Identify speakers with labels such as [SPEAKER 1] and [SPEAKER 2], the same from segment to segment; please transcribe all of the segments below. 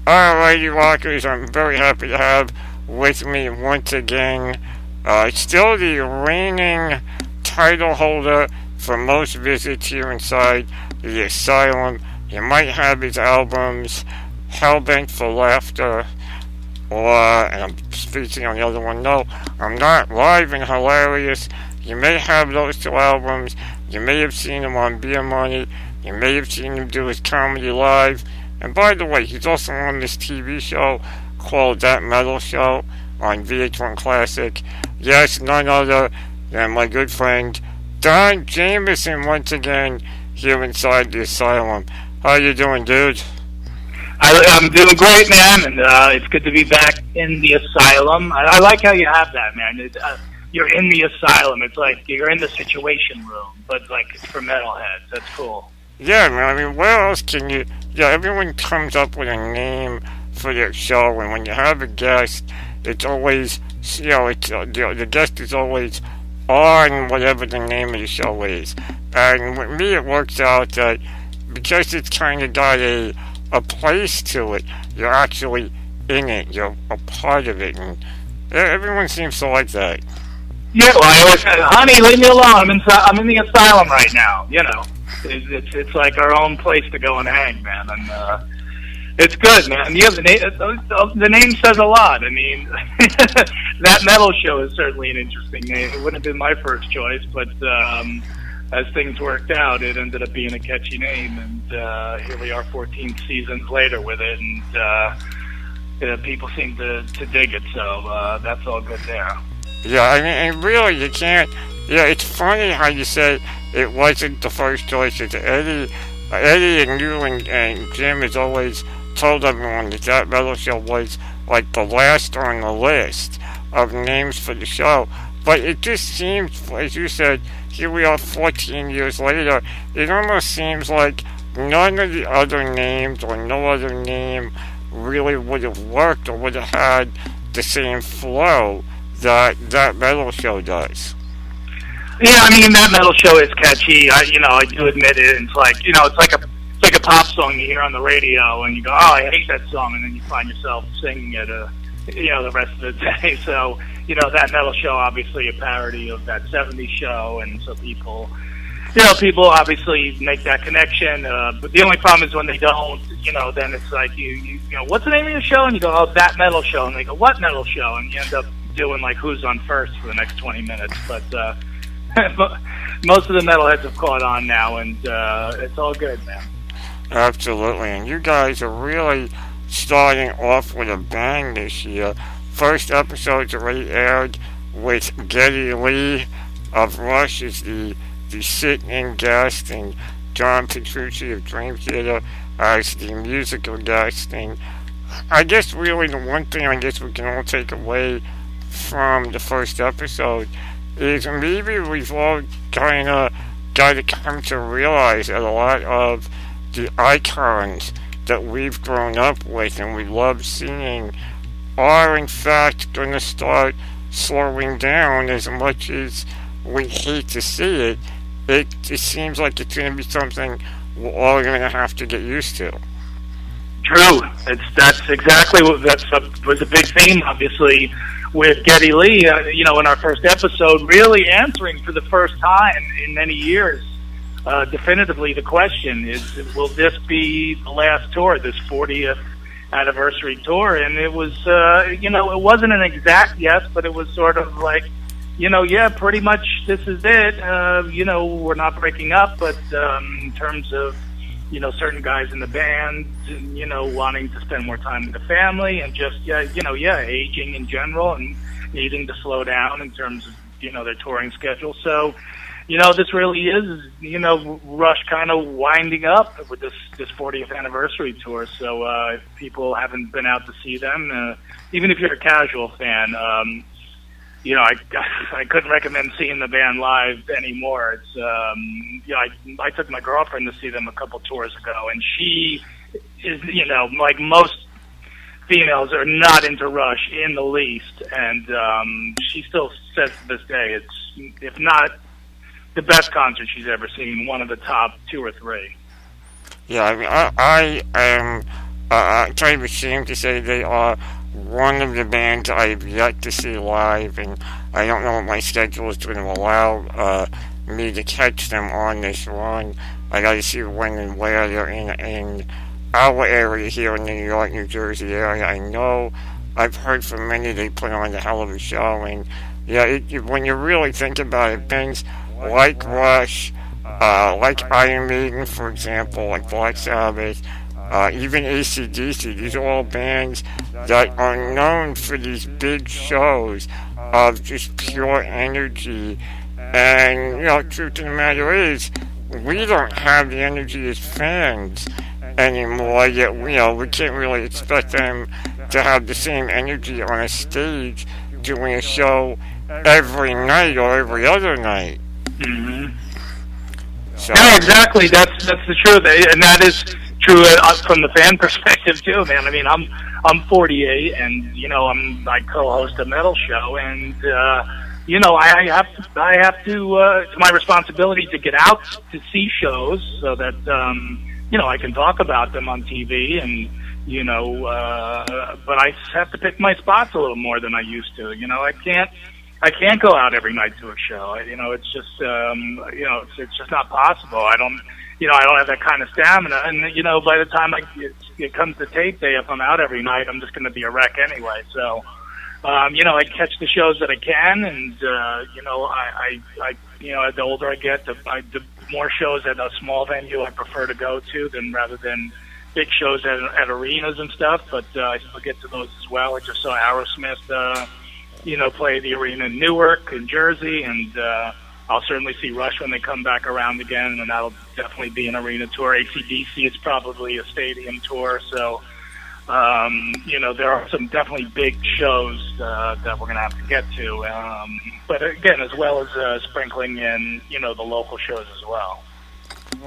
[SPEAKER 1] Alrighty, Rockers, I'm very happy to have with me once again, still the reigning title holder for most visits here inside the Asylum. You might have his albums, Hellbent for Laughter, and I'm speaking on the other one. No, I'm not live and hilarious. You may have those two albums. You may have seen him on Beer Money. You may have seen him do his comedy live. And by the way, he's also on this TV show called That Metal Show on VH1 Classic. Yes, none other than my good friend Don Jamieson once again here inside the Asylum. How you doing, dude?
[SPEAKER 2] I'm doing great, man, and it's good to be back in the Asylum. I like how you have that, man. You're in the Asylum. It's like you're in the Situation Room, but like it's for metalheads. That's cool.
[SPEAKER 1] Yeah, man, I mean, where else can you... Yeah, everyone comes up with a name for their show, and when you have a guest, it's always, the guest is always on whatever the name of the show is. And with me, it works out that because it's kind of got a place to it, you're actually in it, you're a part of it, and everyone seems to like that.
[SPEAKER 2] Yeah, well, I always say, honey, leave me alone, I'm in the Asylum right now, you know. It's like our own place to go and hang, man, and it's good, man. Yeah, the name says a lot. I mean, That Metal Show is certainly an interesting name. It wouldn't have been my first choice, but as things worked out, it ended up being a catchy name, and here we are 14 seasons later with it, and people seem to dig it, so that's all good there.
[SPEAKER 1] Yeah, I mean, and really, you can't... Yeah, it's funny how you say it wasn't the first choice. It's Eddie and you and Jim has always told everyone that Metal Show was like the last on the list of names for the show. But it just seems, as you said, here we are 14 years later, it almost seems like none of the other names or no other name really would have worked or would have had the same flow that Metal Show does.
[SPEAKER 2] Yeah, I mean, That Metal Show is catchy. I do admit it. It's like, it's like a pop song you hear on the radio, and you go, oh, I hate that song, and then you find yourself singing it, the rest of the day. So, That Metal Show, obviously a parody of that '70s show, and so people obviously make that connection. But the only problem is when they don't, then it's like you what's the name of your show? And you go, oh, That Metal Show, and they go, what metal show? And you end up doing like Who's on First for the next 20 minutes, but. Most of the metalheads have caught on now, and it's all good, man.
[SPEAKER 1] Absolutely, and you guys are really starting off with a bang this year. First episode's already aired with Geddy Lee of Rush as the sit-in guest, and John Petrucci of Dream Theater as the musical guest. And I guess really the one thing I guess we can all take away from the first episode is maybe we've all kind of got to come to realize that a lot of the icons that we've grown up with and we love seeing are in fact going to start slowing down. As much as we hate to see it, it seems like it's going to be something we're all going to have to get used to.
[SPEAKER 2] True. That's exactly what was a big theme, obviously, with Geddy Lee, in our first episode, really answering for the first time in many years, definitively the question is, will this be the last tour, this 40th anniversary tour? And it was, it wasn't an exact yes, but it was sort of like, yeah, pretty much this is it. We're not breaking up, but in terms of, certain guys in the band, wanting to spend more time with the family and just, aging in general and needing to slow down in terms of, their touring schedule. So, this really is, Rush kind of winding up with this 40th anniversary tour. So, if people haven't been out to see them, even if you're a casual fan, I couldn't recommend seeing the band live anymore. It's, I took my girlfriend to see them a couple tours ago, and she is, like most females are not into Rush in the least, and she still says to this day it's, if not the best concert she's ever seen, one of the top 2 or 3.
[SPEAKER 1] Yeah, I mean, I am I'm kind of ashamed to say they are one of the bands I've yet to see live, and I don't know what my schedule is going to allow me to catch them on this run. I got to see when and where they're in our area here in the New York, New Jersey area. I know I've heard from many they put on a hell of a show, and yeah, when you really think about it, bands like Rush, like Iron Maiden, for example, like Black Sabbath, even AC/DC, these are all bands that are known for these big shows of just pure energy. And, truth of the matter is, we don't have the energy as fans anymore, yet, we can't really expect them to have the same energy on a stage doing a show every night or every other night.
[SPEAKER 2] Mm-hmm.
[SPEAKER 1] So,
[SPEAKER 2] yeah, exactly. That's the truth, and that is true from the fan perspective too, man. I mean, I'm 48, and I co-host a metal show, and I have to. It's my responsibility to get out to see shows so that I can talk about them on TV, and but I have to pick my spots a little more than I used to. I can't go out every night to a show. It's just it's just not possible. I don't have that kind of stamina, and by the time it comes to tape day, if I'm out every night, I'm just going to be a wreck anyway. So. I catch the shows that I can, and the older I get, the more shows at a small venue I prefer to go to rather than big shows at arenas and stuff. But I still get to those as well. I just saw Aerosmith, play the arena in Newark, in Jersey, and I'll certainly see Rush when they come back around again, and that'll definitely be an arena tour. AC/DC is probably a stadium tour, so. There are some definitely big shows that we're going to have to get to. But again, as well as sprinkling in, the local shows as well.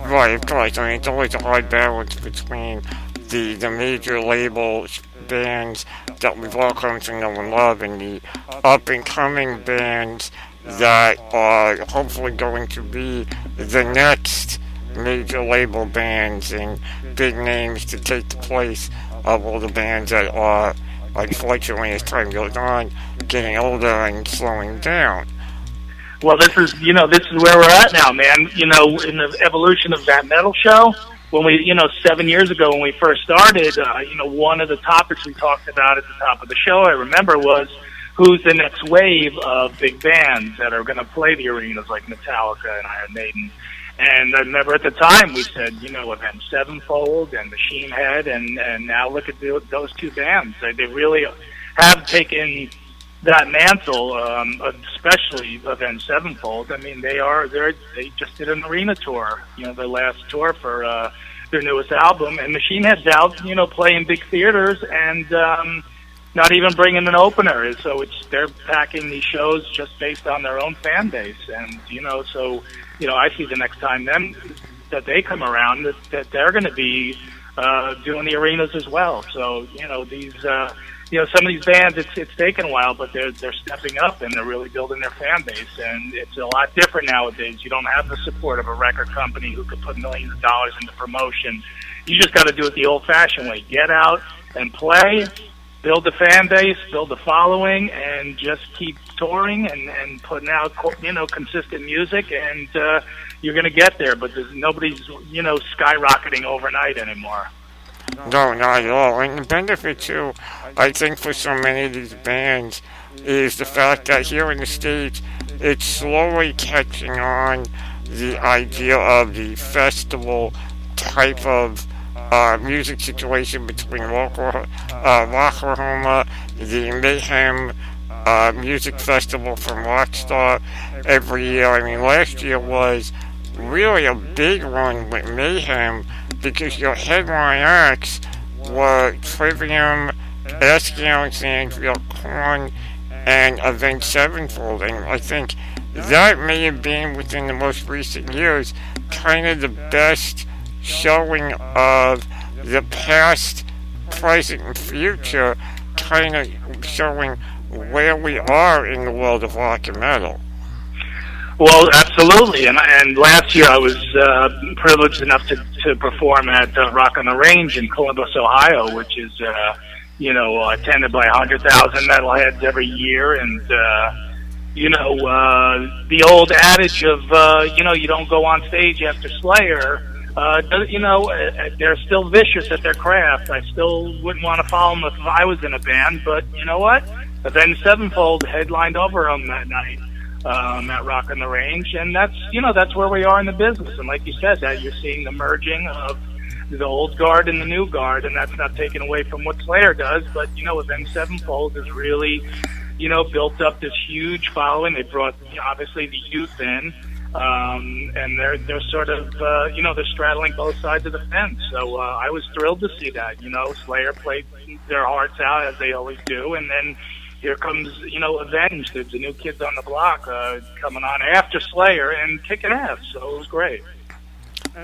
[SPEAKER 1] Right, of course. I mean, it's always a hard balance between the major label bands that we've all come to know and love and the up-and-coming bands that are hopefully going to be the next major label bands and big names to take the place of all the bands that are, unfortunately, as time goes on, getting older and slowing down.
[SPEAKER 2] Well, this is where we're at now, man. In the evolution of that metal show, when we, 7 years ago when we first started, one of the topics we talked about at the top of the show, I remember, was who's the next wave of big bands that are going to play the arenas like Metallica and Iron Maiden. And I remember at the time we said, Avenged Sevenfold and Machine Head, and now look at those two bands. They really have taken that mantle, especially Avenged Sevenfold. I mean, they just did an arena tour, their last tour for their newest album, and Machine Head's out, playing big theaters and not even bringing an opener. So they're packing these shows just based on their own fan base, and so. I see the next time that they come around that they're going to be doing the arenas as well. So these some of these bands it's taken a while, but they're stepping up and they're really building their fan base, and it's a lot different nowadays. You don't have the support of a record company who could put millions of dollars into promotion. You just got to do it the old-fashioned way: get out and play. Build the fan base, build the following, and just keep touring and putting out, consistent music, and you're going to get there. But nobody's, skyrocketing overnight anymore.
[SPEAKER 1] No, not at all. And the benefit, too, I think, for so many of these bands is the fact that here in the States, it's slowly catching on the idea of the festival type of music situation between Rocklahoma, the Mayhem music festival from Rockstar every year. I mean, last year was really a big run with Mayhem because your headline acts were Trivium, Asking Alexandria, Korn, and Avenged Sevenfold. And I think that may have been, within the most recent years, kind of the best showing of the past, present, and future, kind of showing where we are in the world of rock and metal.
[SPEAKER 2] Well, absolutely. And last year I was privileged enough to perform at Rock on the Range in Columbus, Ohio, which is, attended by 100,000 metalheads every year. And, the old adage of, you don't go on stage after Slayer, they're still vicious at their craft. I still wouldn't want to follow them if I was in a band, but you know what? Avenged Sevenfold headlined over them that night. At Rock on the Range, and that's where we are in the business. And like you said, that you're seeing the merging of the old guard and the new guard, and that's not taken away from what Slayer does. But Avenged Sevenfold has really, built up this huge following. They brought obviously the youth in, and they're sort of they're straddling both sides of the fence. So I was thrilled to see that. Slayer played their hearts out as they always do, and then here comes, Avenged, the new kids on the block coming on after Slayer and kicking ass. So it was great.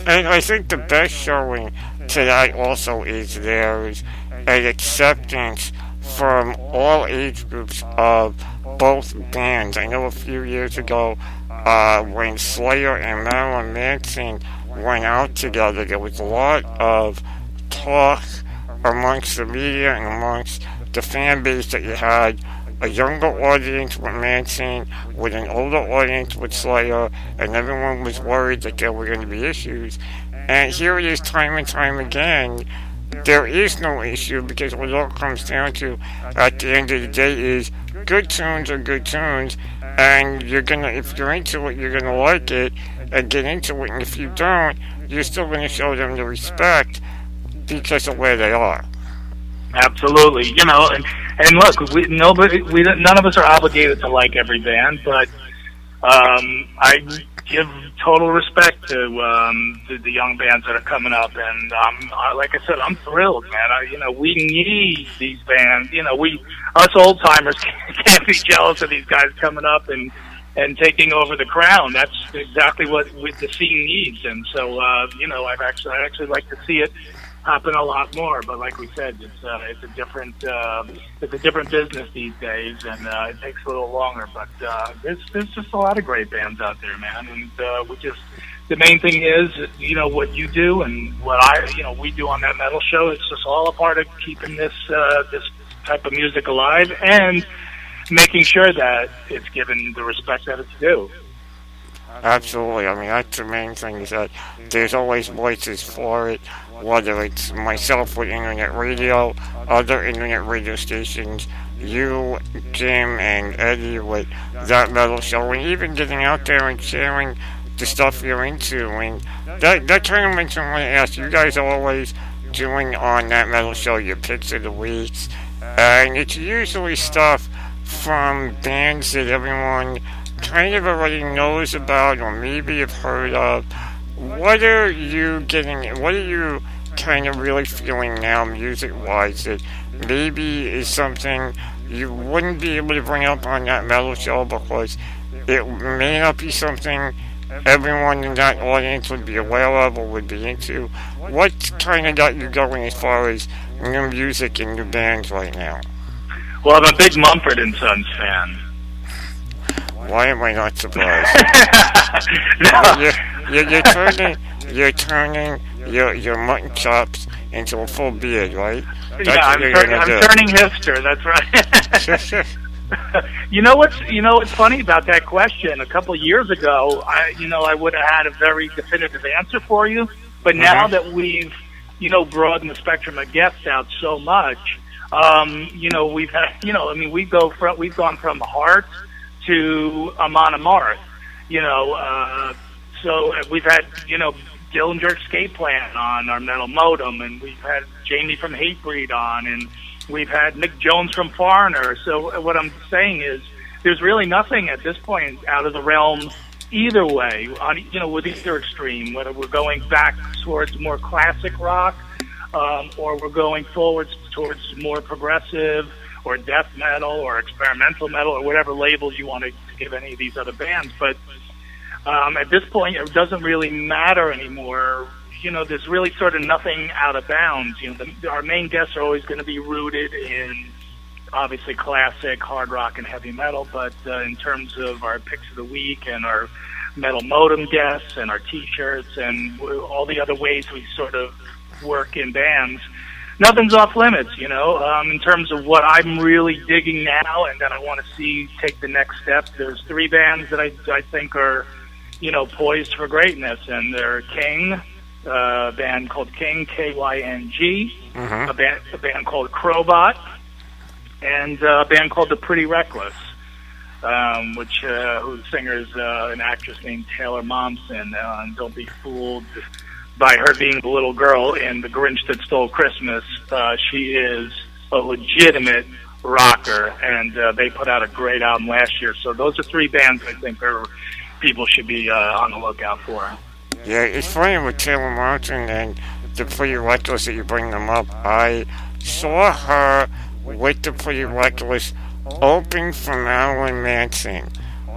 [SPEAKER 1] And I think the best showing tonight also is there's an acceptance from all age groups of both bands. I know a few years ago when Slayer and Marilyn Manson went out together, there was a lot of talk amongst the media and amongst the fan base that you had a younger audience with Manson, with an older audience with Slayer, and everyone was worried that there were going to be issues. And here it is time and time again. There is no issue, because what it all comes down to at the end of the day is good tunes are good tunes, and if you're into it, you're gonna like it and get into it, and if you don't, you're still gonna show them the respect because of where they are.
[SPEAKER 2] Absolutely, and look, none of us are obligated to like every band, but I give total respect to the young bands that are coming up, and like I said, I'm thrilled, man. We need these bands. Us old timers can't be jealous of these guys coming up and taking over the crown. That's exactly what the scene needs, and so I'd actually like to see it happen a lot more, but like we said, it's a different business these days, and it takes a little longer. But there's just a lot of great bands out there, man. And the main thing is, what you do and what we do on that metal show. It's just all a part of keeping this type of music alive and making sure that it's given the respect that it's due.
[SPEAKER 1] Absolutely. I mean, that's the main thing, is that there's always voices for it, whether it's myself with internet radio, other internet radio stations, you, Jim, and Eddie with that metal show, and even getting out there and sharing the stuff you're into. And that kind of makes me want to ask, you guys are always doing on that metal show your picks of the weeks, and it's usually stuff from bands that everyone kind of already knows about or maybe have heard of. What are you kind of really feeling now music-wise that maybe is something you wouldn't be able to bring up on that metal show because it may not be something everyone in that audience would be aware of or would be into? What kind of got you going as far as new music and new bands right now?
[SPEAKER 2] Well, I'm a big Mumford and Sons fan.
[SPEAKER 1] Why am I not surprised?
[SPEAKER 2] No.
[SPEAKER 1] You're turning your mutton chops into a full beard, right? That's
[SPEAKER 2] I'm turning hipster. That's right. You know what's funny about that question? A couple of years ago, I would have had a very definitive answer for you. But now that we've broadened the spectrum of guests out so much, we've had we've gone from Heart to Amon Amarth, so we've had, Dillinger Escape Plan on our Metal Modem, and we've had Jamie from Hatebreed on, and we've had Mick Jones from Foreigner. So what I'm saying is there's really nothing at this point out of the realm either way, with either extreme, whether we're going back towards more classic rock, or we're going forwards towards more progressive, or death metal, or experimental metal, or whatever labels you want to give any of these other bands. But at this point, it doesn't really matter anymore. There's really sort of nothing out of bounds. Our main guests are always going to be rooted in obviously classic hard rock and heavy metal, but in terms of our picks of the week and our metal modem guests and our T-shirts and all the other ways we sort of work in bands, nothing's off limits, you know. In terms of what I'm really digging now and that I want to see take the next step, there's 3 bands that I think are, you know, poised for greatness, and they're King, a band called King, K-Y-N-G, a band called Crowbot, and a band called The Pretty Reckless, whose singer is an actress named Taylor Momsen. And don't be fooled by her being the little girl in The Grinch That Stole Christmas. She is a legitimate rocker, and they put out a great album last year. So those are 3 bands I think people should be on the lookout for.
[SPEAKER 1] Yeah, it's funny with Taylor Momsen and The Pretty Reckless that you bring them up. I saw her with The Pretty Reckless open for Marilyn Manson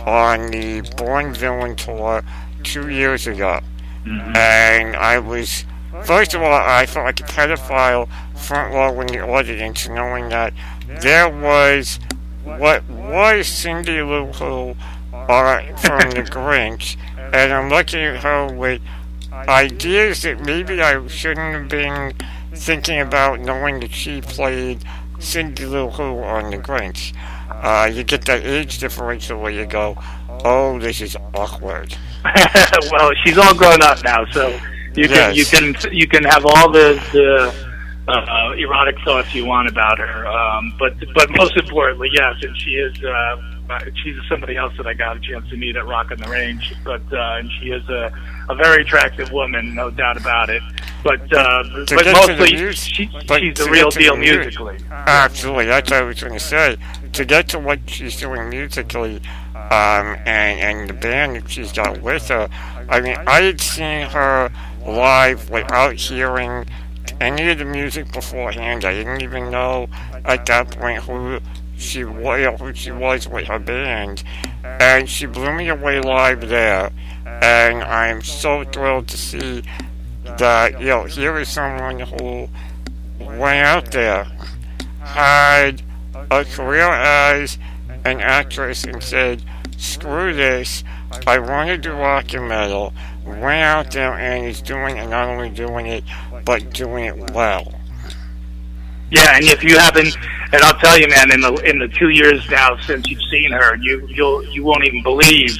[SPEAKER 1] on the Born Villain tour 2 years ago. And I was, first of all, I felt like a pedophile front row in the audience, knowing that there was what was Cindy Lou Who from The Grinch, and I'm looking at her with ideas that maybe I shouldn't have been thinking about, knowing that she played Cindy Lou Who on The Grinch. You get that age differential where you go, oh, this is awkward.
[SPEAKER 2] Well, she's all grown up now, so you can have all the erotic thoughts you want about her. But most importantly, yes, and she's somebody else that I got a chance to meet at Rock on the Range. And she is a very attractive woman, no doubt about it. But mostly, she's the real deal musically.
[SPEAKER 1] Absolutely, that's what I was going to say. To get to what she's doing musically, and the band that she's got with her, I mean, I had seen her live without hearing any of the music beforehand. I didn't even know at that point who she was with her band, and she blew me away live there. And I'm so thrilled to see that, you know, here is someone who went out there, had a career as an actress, and said, screw this, I want to do rock and metal, went out there and is doing, and not only doing it, but doing it well.
[SPEAKER 2] Yeah, and if you haven't, and I'll tell you, man, in the 2 years now since you've seen her, you won't even believe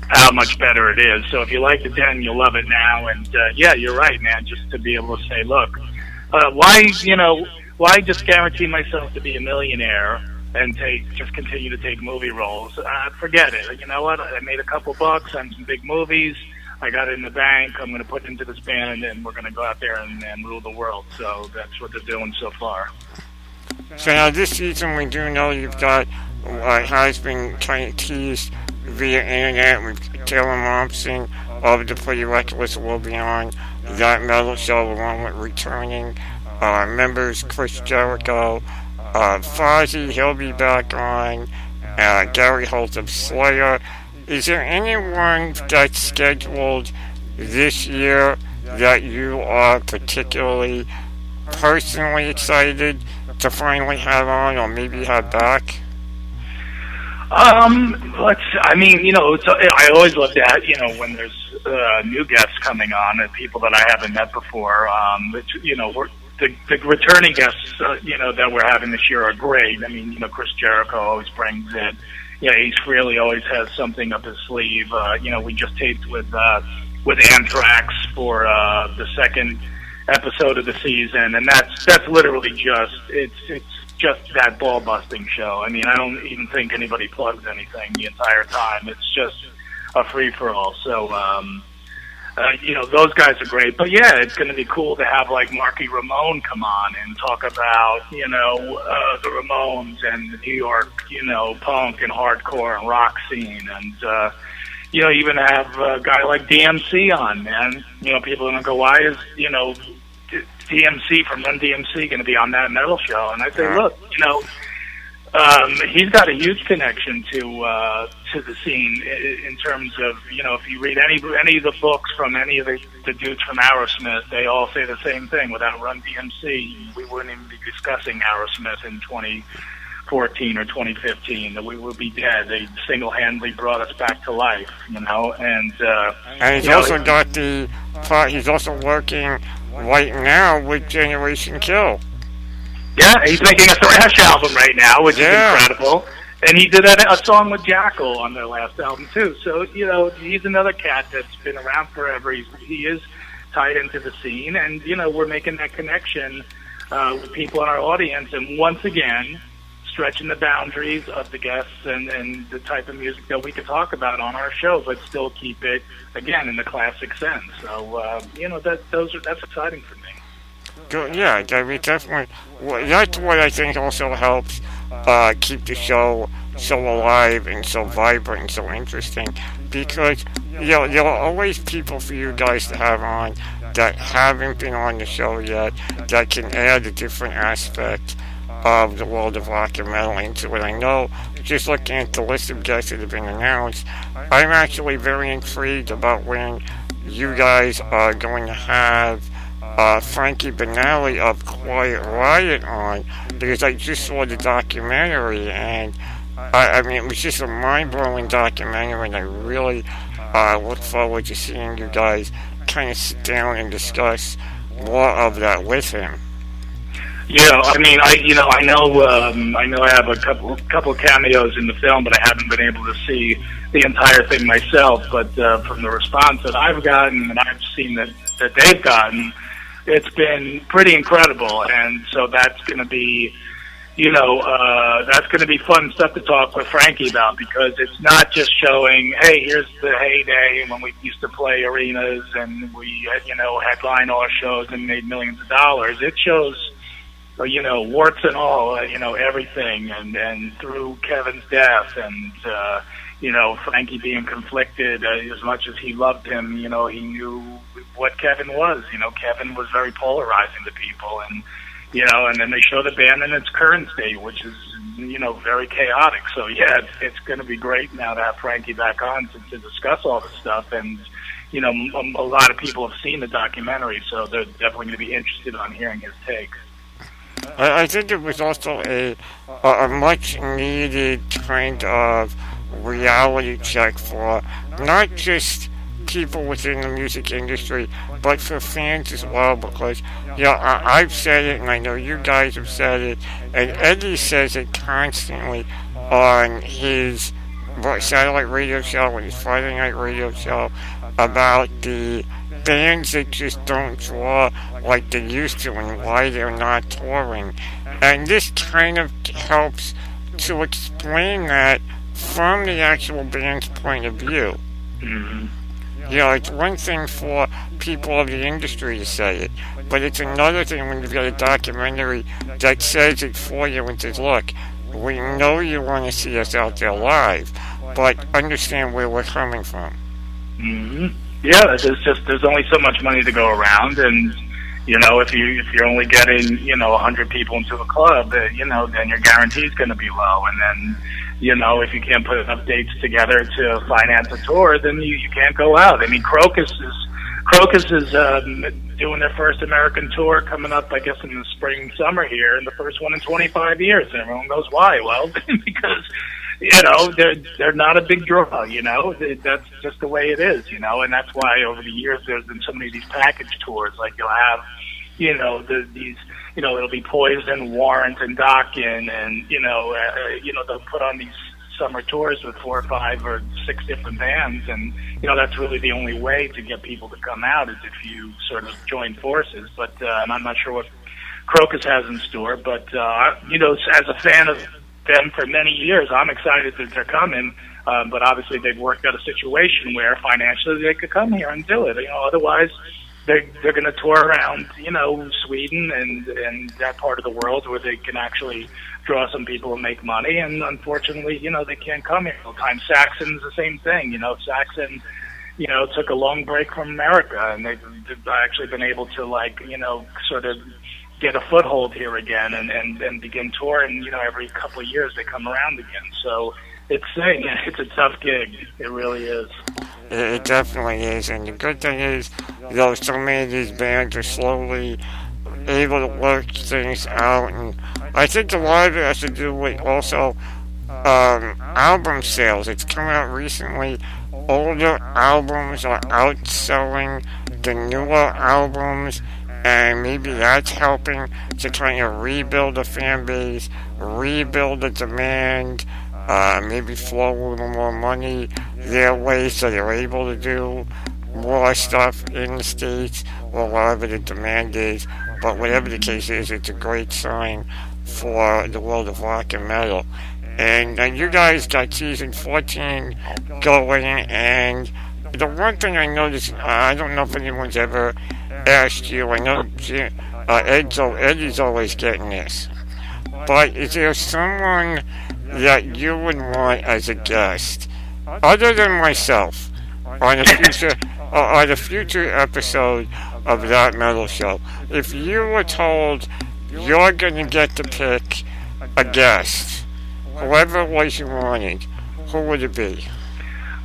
[SPEAKER 2] how much better it is. So if you liked it then, you'll love it now. And yeah, you're right, man. Just to be able to say, look, why just guarantee myself to be a millionaire and just continue to take movie roles? Forget it. You know what? I made a couple bucks on some big movies. I got it in the bank. I'm going to put it into this band, and we're going to go out there and rule the world. So that's what they're doing so far.
[SPEAKER 1] So now this season, we do know you've got what has been kind of teased via internet with Taylor Momsen of The Pretty Reckless will be on that metal show, along with returning members Chris Jericho, Fozzy, he'll be back on, Gary Holt of Slayer. Is there anyone that's scheduled this year that you are particularly personally excited to finally have on, or maybe have back? I always love that, when there's new guests coming on and people that I haven't met before. The returning guests, that we're having this year are great. I mean, Chris Jericho always brings it. Ace Frehley always has something up his sleeve. We just taped with Anthrax for the second episode of the season, and that's literally it's just that ball-busting show. I mean, I don't even think anybody plugs anything the entire time. It's just a free-for-all. So, those guys are great. But, yeah, it's going to be cool to have, like, Marky Ramone come on and talk about, the Ramones and the New York, punk and hardcore and rock scene. And, even have a guy like DMC on, man. People are going to go, why is, DMC from Run DMC going to be on that metal show? And I say, look, he's got a huge connection to the scene in terms of, if you read any of the books from any of the dudes from Aerosmith, they all say the same thing. Without Run DMC, we wouldn't even be discussing Aerosmith in
[SPEAKER 2] 2014 or 2015, that we would be dead. They single-handedly brought us back to life, you know. And
[SPEAKER 1] he's also got the. He's also working right now with Generation Kill.
[SPEAKER 2] Yeah, he's making a thrash album right now, which is incredible. And he did a song with Jackal on their last album too. So you know, he's another cat that's been around forever. He is tied into the scene, and you know, we're making that connection with people in our audience, and once again, stretching the boundaries of the guests and the type of music that we could talk about on our show, but still keep it again in the classic sense. So you know, that's exciting for me.
[SPEAKER 1] Yeah, I mean, definitely. That's what I think also helps keep the show so alive and so vibrant and so interesting, because there are always people for you guys to have on that haven't been on the show yet, that can add a different aspect of the world of rock and metal into it. I know, just looking at the list of guests that have been announced, I'm actually very intrigued about when you guys are going to have Frankie Banali of Quiet Riot on, because I just saw the documentary, and I mean, it was just a mind-blowing documentary, and I really look forward to seeing you guys kind of sit down and discuss more of that with him.
[SPEAKER 2] Yeah, I mean, I know I have a couple cameos in the film, but I haven't been able to see the entire thing myself. But from the response that I've gotten and I've seen that they've gotten, it's been pretty incredible. And so that's going to be, that's going to be fun stuff to talk with Frankie about, because it's not just showing, hey, here's the heyday when we used to play arenas and we, headline all shows and made millions of dollars. It shows, warts and all, everything, and through Kevin's death and, Frankie being conflicted, as much as he loved him, he knew what Kevin was. Kevin was very polarizing to people, and, and then they show the band in its current state, which is, very chaotic. So, yeah, it's going to be great now to have Frankie back on to discuss all this stuff. And, a lot of people have seen the documentary, so they're definitely going to be interested on hearing his takes.
[SPEAKER 1] I think it was also a much needed kind of reality check for not just people within the music industry, but for fans as well, because I've said it, and I know you guys have said it, and Eddie says it constantly on his satellite radio show and his Friday night radio show about the bands that just don't draw like they used to and why they're not touring. And this kind of helps to explain that from the actual band's point of view.
[SPEAKER 2] Mm-hmm.
[SPEAKER 1] It's one thing for people of the industry to say it, but it's another thing when you've got a documentary that says it for you and says, look, we know you want to see us out there live, but understand where we're coming from.
[SPEAKER 2] Mm-hmm. Yeah, there's only so much money to go around, and if you're only getting 100 people into a club, then your guarantee is going to be low, and then if you can't put enough dates together to finance a tour, then you can't go out. I mean, Crocus is doing their first American tour coming up, I guess, in the spring, summer here, and the first one in 25 years, and everyone goes, why? Well, because they're not a big draw, that's just the way it is, and that's why over the years there's been so many of these package tours. Like you'll have, it'll be Poison, Warrant, and Dokken, and they'll put on these summer tours with 4 or 5 or 6 different bands, and that's really the only way to get people to come out, is if you sort of join forces. But and I'm not sure what Crocus has in store, but as a fan of them for many years, I'm excited that they're coming, but obviously they've worked out a situation where financially they could come here and do it. Otherwise they're going to tour around, Sweden and that part of the world where they can actually draw some people and make money. And unfortunately, they can't come here all the time. Saxon's the same thing. Saxon, took a long break from America, and they've actually been able to sort of get a foothold here again and begin touring. Every couple of years they come around again. So it's a tough gig. It really is.
[SPEAKER 1] It definitely is. And the good thing is, so many of these bands are slowly able to work things out and I think a lot of it has to do with also album sales. It's come out recently. Older albums are outselling the newer albums, and maybe that's helping to kind of rebuild the fan base, rebuild the demand, maybe flow a little more money their way so they're able to do more stuff in the States, or wherever the demand is. But whatever the case is, it's a great sign for the world of rock and metal. And you guys got season 14 going, and the one thing I noticed, I don't know if anyone's ever asked you, I know Eddie's always getting this, but is there someone that you would want as a guest, other than myself, on a future episode of That Metal Show? If you were told you're going to get to pick a guest, whoever it was you wanted, who would it be?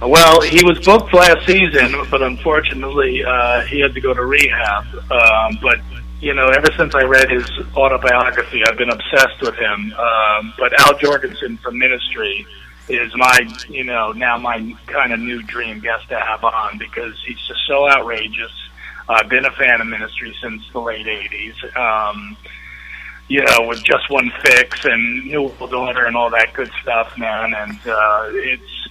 [SPEAKER 2] Well, he was booked last season, but unfortunately, he had to go to rehab. But, you know, ever since I read his autobiography, I've been obsessed with him. But Al Jorgensen from Ministry is my, you know, now my kind of new dream guest to have on, because he's just so outrageous. I've been a fan of Ministry since the late 80s. You know, with Just One Fix and New World Order and all that good stuff, man. And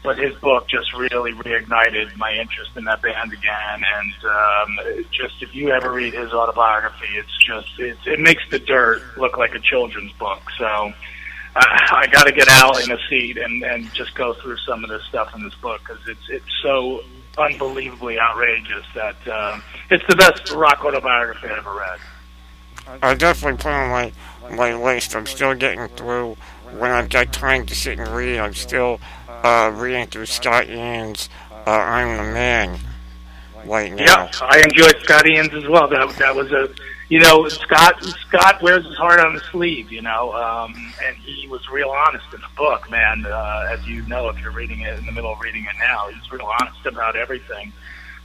[SPEAKER 2] but his book just really reignited my interest in that band again. And just if you ever read his autobiography, it makes The Dirt look like a children's book. So I got to get Al in a seat and just go through some of this stuff in this book, because it's so unbelievably outrageous that it's the best rock autobiography I've ever read.
[SPEAKER 1] I definitely put on my list. I'm still getting through, when I've got time to sit and read, I'm still reading through Scott Ian's I'm the Man right now.
[SPEAKER 2] Yeah, I enjoyed Scott Ian's as well. That was a, you know, Scott wears his heart on his sleeve, you know, and he was real honest in the book, man. As you know, if you're reading it in the middle of reading it now, he's real honest about everything.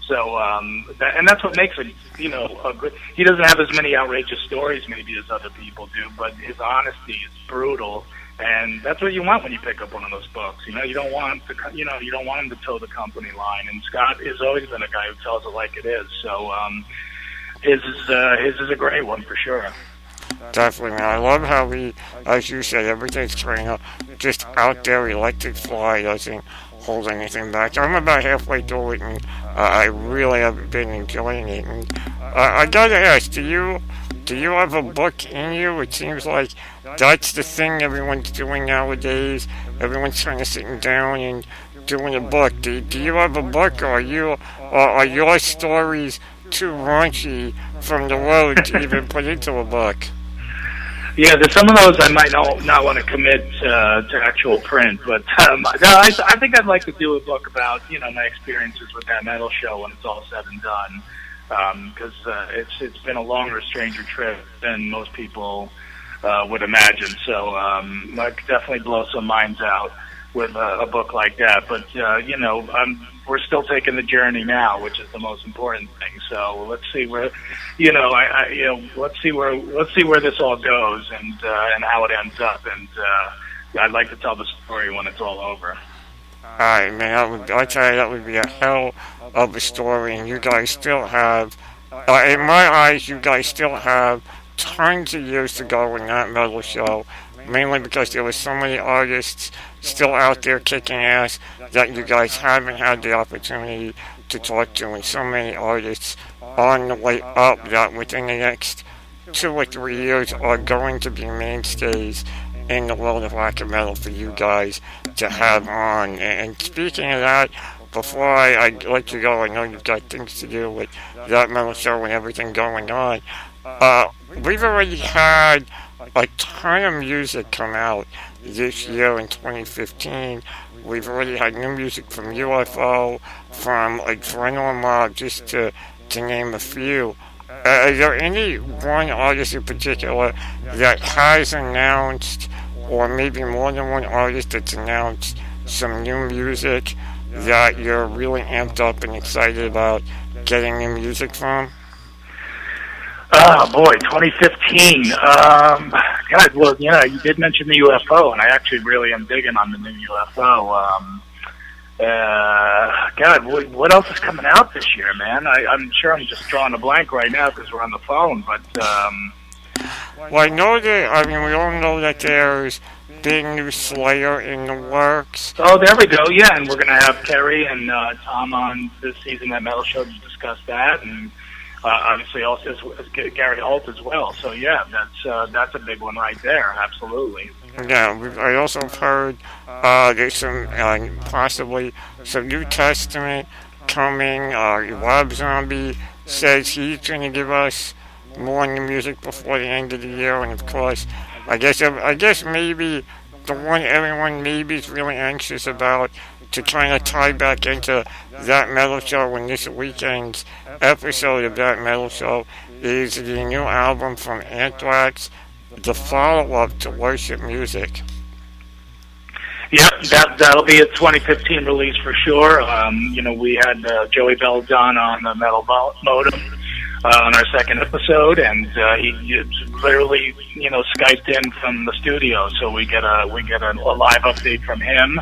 [SPEAKER 2] So, and that's what makes it, you know, a good. He doesn't have as many outrageous stories maybe as other people do, but his honesty is brutal, and that's what you want when you pick up one of those books. You know, you don't want you don't want him to toe the company line. And Scott has always been a guy who tells it like it is. So, his is a great one for sure.
[SPEAKER 1] Definitely, man. I love how he, as you said, everything's kind of just out there, electric fly, doesn't hold anything back. I'm about halfway through it, and I really have been enjoying it. And I gotta ask, do you have a book in you? It seems like that's the thing everyone's doing nowadays. Everyone's kind of sitting down and doing a book. Do you have a book, or are your stories too raunchy from the road to even put into a book?
[SPEAKER 2] Yeah, there's some of those I might not want to commit to actual print, but I think I'd like to do a book about, you know, my experiences with That Metal Show when it's all said and done, because it's been a longer, stranger trip than most people would imagine. So I could definitely blow some minds out with a book like that. But you know, we're still taking the journey now, which is the most important thing. So let's see where, you know, let's see where this all goes and how it ends up. And I'd like to tell the story when it's all over.
[SPEAKER 1] All right, man. I tell you, that would be a hell of a story. And you guys still have, in my eyes, you guys still have tons of years to go in That Metal Show. Mainly because there were so many artists still out there kicking ass that you guys haven't had the opportunity to talk to, and so many artists on the way up that within the next 2 or 3 years are going to be mainstays in the world of rock and metal for you guys to have on. And speaking of that, before I let you go, I know you've got things to do with That Metal Show and everything going on. We've already had a ton of music come out this year in 2015. We've already had new music from UFO, from like Parental Mob, just to name a few. Is there any one artist in particular that has announced, or maybe more than one artist that's announced some new music that you're really amped up and excited about getting new music from?
[SPEAKER 2] Oh boy, 2015. God, well, you did mention the UFO, and I actually really am digging on the new UFO. God, what else is coming out this year, man? I'm sure I'm just drawing a blank right now because we're on the phone, but.
[SPEAKER 1] Well, I know that. I mean, we all know that there's big new Slayer in the works.
[SPEAKER 2] Oh, there we go. Yeah, and we're gonna have Kerry and Tom on this season at Metal Show to discuss that, and. Obviously, also as Gary Holt as well. So yeah, that's a big one right there. Absolutely.
[SPEAKER 1] Yeah, I also heard there's some possibly some New Testament coming. Rob Zombie says he's going to give us more new music before the end of the year, and of course, I guess maybe the one everyone maybe is really anxious about to kind of tie back into that metal show and this weekend's episode of that metal show is the new album from Anthrax, the follow-up to Worship Music.
[SPEAKER 2] Yep, that'll be a 2015 release for sure. We had Joey Belladonna on the Metal Modem on our second episode, and he literally, Skyped in from the studio, so we get a live update from him.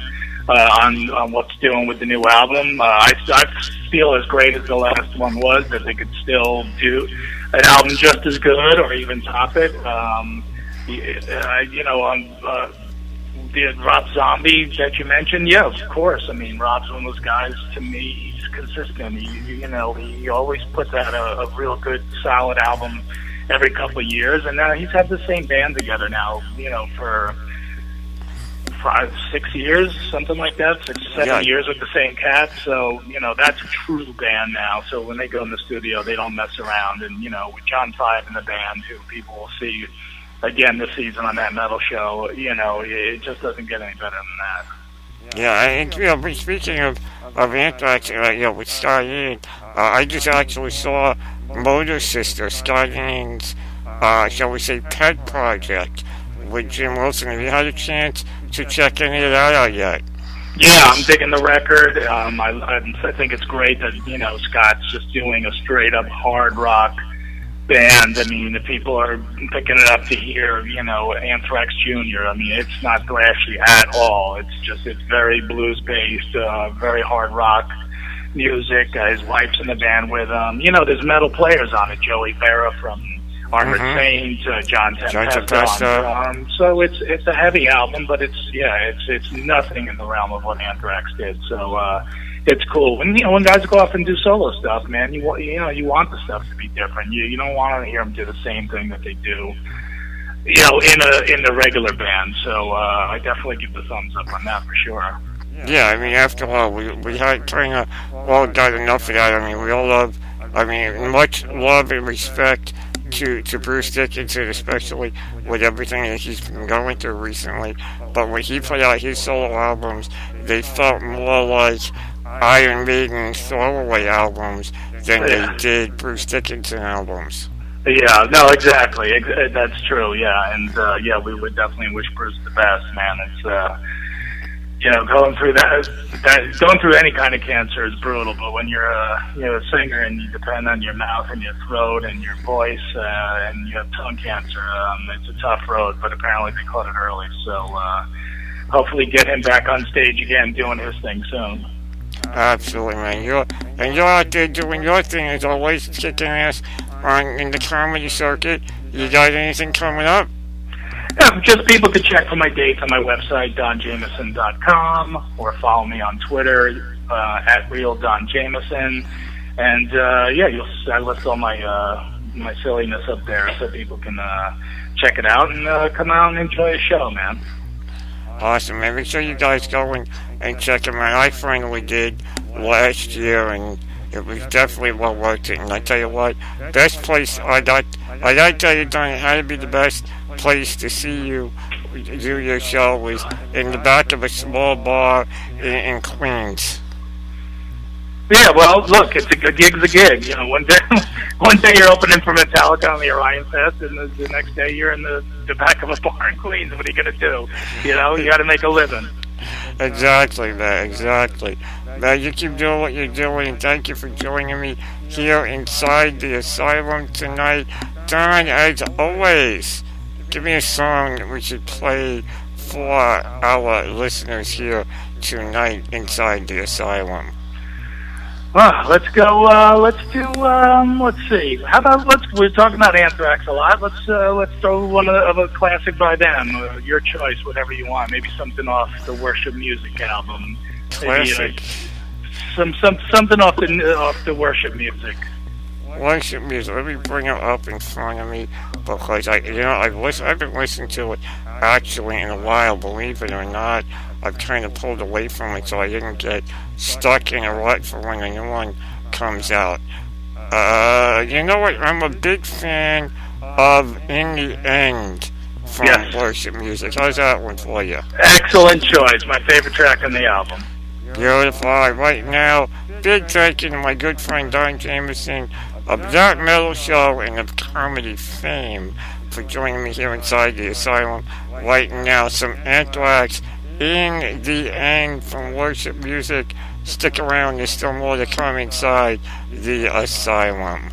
[SPEAKER 2] On what's doing with the new album. I feel as great as the last one was, that they could still do an album just as good or even top it. The Rob Zombie that you mentioned, yeah, of course. I mean, Rob's one of those guys, to me, he's consistent. He always puts out a real good, solid album every couple of years, and he's had the same band together now, for 5, 6 years, something like that, 6 or 7 years with the same cat. So, that's a true band now. So when they go in the studio, they don't mess around. And, with John Five in the band, who people will see again this season on that metal show, it just doesn't get any better than that.
[SPEAKER 1] Yeah, and, speaking of Anthrax, with Scott Ian, I just actually saw Motor Sister, Scott Ian's, shall we say, pet project with Jim Wilson. Have you had a chance to check any of that out yet?
[SPEAKER 2] Yeah, I'm digging the record. I think it's great that, Scott's just doing a straight up hard rock band. I mean, the people are picking it up to hear, Anthrax Jr. I mean, it's not thrashy at all. It's very blues based, very hard rock music. His wife's in the band with him. There's metal players on it. Joey Vera from Armored Saint, John Tempesta. So it's a heavy album, but it's nothing in the realm of what Anthrax did. So it's cool when guys go off and do solo stuff, man. You want the stuff to be different. You don't want to hear them do the same thing that they do, in the regular band. So I definitely give the thumbs up on that for sure.
[SPEAKER 1] Yeah, I mean, after all, we had kind of all got enough of that. I mean, we all love. I mean, much love and respect to Bruce Dickinson, especially with everything that he's been going through recently. But when he put out his solo albums, they felt more like Iron Maiden throwaway albums than they did Bruce Dickinson albums.
[SPEAKER 2] Yeah, no, exactly. That's true, yeah. And, we would definitely wish Bruce the best, man. It's, going through going through any kind of cancer is brutal, but when you're a singer and you depend on your mouth and your throat and your voice, and you have tongue cancer, it's a tough road, but apparently they caught it early. So, hopefully get him back on stage again doing his thing soon.
[SPEAKER 1] Absolutely, man. You're out there doing your thing as always, kicking ass in the comedy circuit. You got anything coming up?
[SPEAKER 2] Yeah, just people could check for my dates on my website, donjamieson.com, or follow me on Twitter, at RealDonJamieson. And, I list all my silliness up there so people can check it out and come out and enjoy a show, man.
[SPEAKER 1] Awesome, man. Make sure you guys go and check him out. I finally did last year, and it was definitely well worth it. And I tell you what, best place, I got to tell you, Don, it had to be the best place to see you do your show was in the back of a small bar in Queens.
[SPEAKER 2] Yeah, well, look, it's a gig's a gig. One day you're opening for Metallica on the Orion Fest, and the next day you're in the back of a bar in Queens. What are you gonna do? You got to make a living.
[SPEAKER 1] Exactly, man. Exactly. Now you keep doing what you're doing, and thank you for joining me here inside the Asylum tonight. Don, as always, give me a song that we should play for our listeners here tonight inside the Asylum.
[SPEAKER 2] Well, let's go. Let's see. How about we're talking about Anthrax a lot. Let's throw one of a classic by them. Your choice, whatever you want. Maybe something off the Worship Music album.
[SPEAKER 1] Classic.
[SPEAKER 2] Maybe, something off the Worship Music.
[SPEAKER 1] Worship Music. Let me bring it up in front of me because I've been listening to it actually in a while. Believe it or not, I've kind of pulled away from it so I didn't get stuck in a rut for when a new one comes out. You know what? I'm a big fan of In the End from Worship Music. How's that one for you?
[SPEAKER 2] Excellent choice. My favorite track on the album.
[SPEAKER 1] Beautiful. Right now, big thank you to my good friend Don Jamieson of That Metal Show and of comedy fame for joining me here inside the Asylum. Right now, some Anthrax, In the End from Worship Music. Stick around, there's still more to come inside the Asylum.